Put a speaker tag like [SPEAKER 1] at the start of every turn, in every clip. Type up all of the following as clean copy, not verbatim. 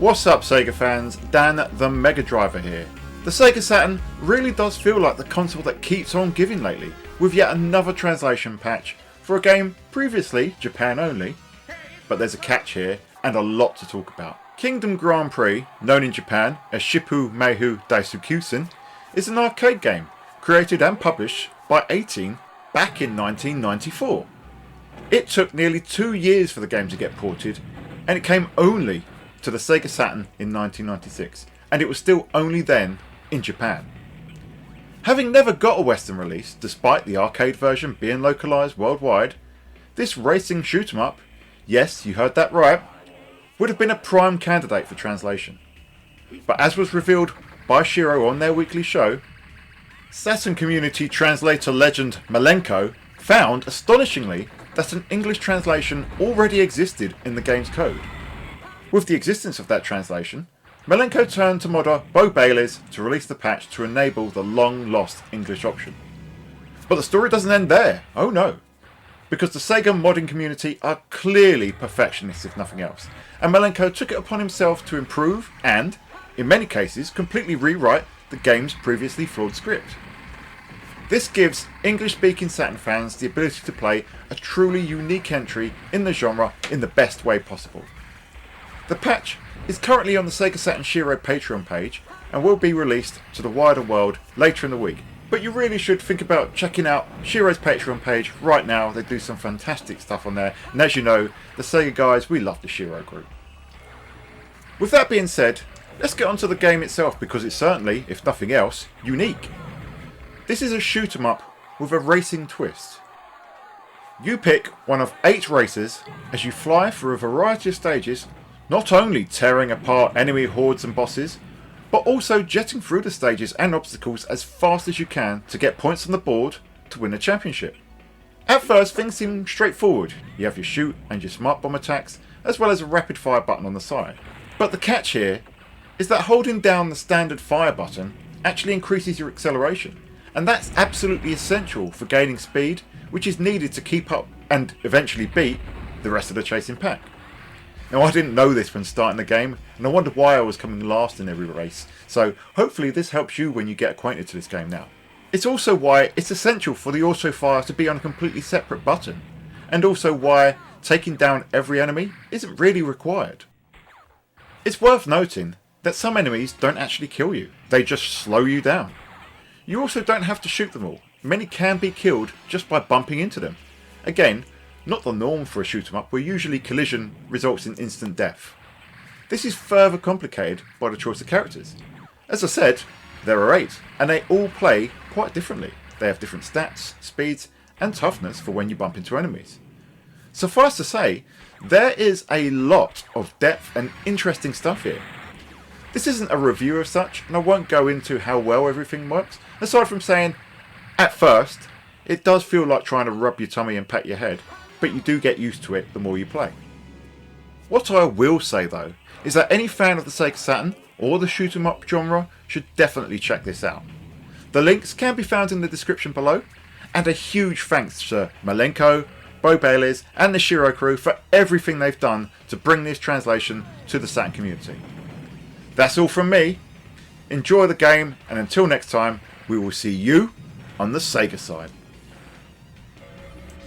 [SPEAKER 1] What's up Sega fans, Dan the Mega Driver here. The Sega Saturn really does feel like the console that keeps on giving lately, with yet another translation patch for a game previously Japan only. But there's a catch here and a lot to talk about. Kingdom Grand Prix, known in Japan as Shippu Meihu Daisukusen, is an arcade game created and published by 18 back in 1994. It took nearly 2 years for the game to get ported, and it came only to the Sega Saturn in 1996, and it was still only then in Japan. Having never got a Western release, despite the arcade version being localised worldwide, this racing shoot 'em up, yes, you heard that right, would have been a prime candidate for translation. But as was revealed by Shiro on their weekly show, Saturn community translator legend Malenko found, astonishingly, that an English translation already existed in the game's code. With the existence of that translation, Malenko turned to modder Bo Bayles to release the patch to enable the long-lost English option. But the story doesn't end there, oh no, because the Sega modding community are clearly perfectionists if nothing else, and Malenko took it upon himself to improve and, in many cases, completely rewrite the game's previously flawed script. This gives English-speaking Saturn fans the ability to play a truly unique entry in the genre in the best way possible. The patch is currently on the Sega Saturn Shiro Patreon page and will be released to the wider world later in the week. But you really should think about checking out Shiro's Patreon page right now. They do some fantastic stuff on there, and as you know, the Sega guys, we love the Shiro group. With that being said, let's get onto the game itself, because it's certainly, if nothing else, unique. This is a shoot 'em up with a racing twist. You pick one of 8 races as you fly through a variety of stages, not only tearing apart enemy hordes and bosses, but also jetting through the stages and obstacles as fast as you can to get points on the board to win a championship. At first things seem straightforward. You have your shoot and your smart bomb attacks, as well as a rapid fire button on the side. But the catch here is that holding down the standard fire button actually increases your acceleration, and that's absolutely essential for gaining speed, which is needed to keep up and eventually beat the rest of the chasing pack. Now, I didn't know this when starting the game, and I wondered why I was coming last in every race, so hopefully this helps you when you get acquainted to this game now. It's also why it's essential for the auto fire to be on a completely separate button, and also why taking down every enemy isn't really required. It's worth noting that some enemies don't actually kill you, they just slow you down. You also don't have to shoot them all, many can be killed just by bumping into them. Again, not the norm for a shoot 'em up, where usually collision results in instant death. This is further complicated by the choice of characters. As I said, there are 8, and they all play quite differently. They have different stats, speeds, and toughness for when you bump into enemies. Suffice to say, there is a lot of depth and interesting stuff here. This isn't a review of such, and I won't go into how well everything works, aside from saying, at first, it does feel like trying to rub your tummy and pat your head, but you do get used to it the more you play. What I will say though, is that any fan of the Sega Saturn, or the shoot 'em up genre, should definitely check this out. The links can be found in the description below, and a huge thanks to Malenko, Bo Bayles, and the Shiro crew for everything they've done to bring this translation to the Saturn community. That's all from me. Enjoy the game, and until next time, we will see you on the Sega side.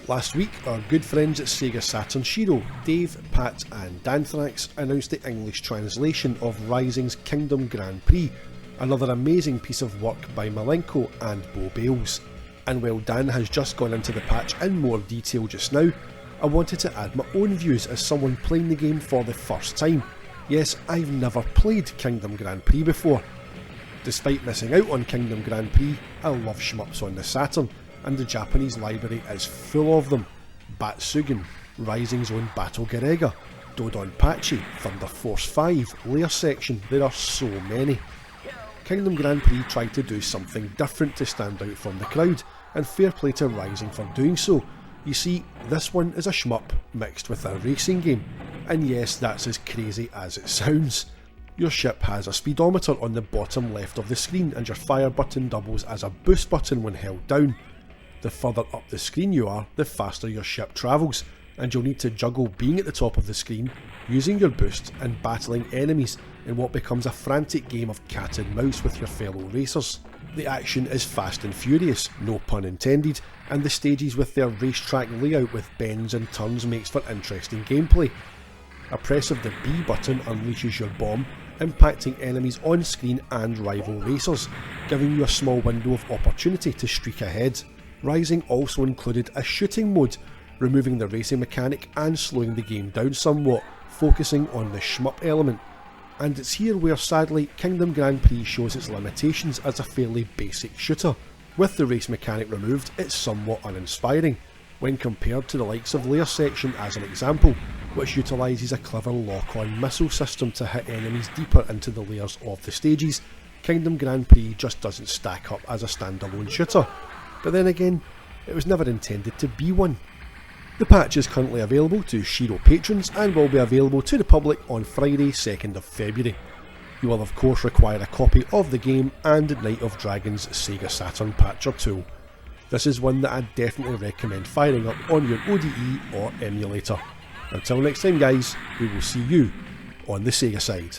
[SPEAKER 2] Last week, our good friends at Sega Saturn Shiro, Dave, Pat and Danthrax announced the English translation of Raizing's Kingdom Grand Prix, another amazing piece of work by Malenko and Bo Bayles. And while Dan has just gone into the patch in more detail just now, I wanted to add my own views as someone playing the game for the first time. Yes, I've never played Kingdom Grand Prix before. Despite missing out on Kingdom Grand Prix, I love shmups on the Saturn, and the Japanese library is full of them. Batsugan, Raizing's own Battle Garega, Dodonpachi, Thunder Force 5, Layer Section, there are so many. Kingdom Grand Prix tried to do something different to stand out from the crowd, and fair play to Raizing for doing so. You see, this one is a shmup mixed with a racing game, and yes, that's as crazy as it sounds. Your ship has a speedometer on the bottom left of the screen, and your fire button doubles as a boost button when held down. The further up the screen you are, the faster your ship travels. and you'll need to juggle being at the top of the screen, using your boost and battling enemies in what becomes a frantic game of cat and mouse with your fellow racers. The action is fast and furious, no pun intended, and the stages with their racetrack layout with bends and turns makes for interesting gameplay. A press of the B button unleashes your bomb, impacting enemies on screen and rival racers, giving you a small window of opportunity to streak ahead. Raizing also included a shooting mode, removing the racing mechanic and slowing the game down somewhat, focusing on the shmup element. And it's here where sadly Kingdom Grand Prix shows its limitations as a fairly basic shooter. With the race mechanic removed, it's somewhat uninspiring, when compared to the likes of Layer Section as an example, which utilises a clever lock-on missile system to hit enemies deeper into the layers of the stages. Kingdom Grand Prix just doesn't stack up as a standalone shooter, but then again, it was never intended to be one. The patch is currently available to Shiro patrons and will be available to the public on Friday 2nd of February. You will of course require a copy of the game and Night of Dragons Sega Saturn patcher tool. This is one that I'd definitely recommend firing up on your ODE or emulator. Until next time guys, we will see you on the Sega side.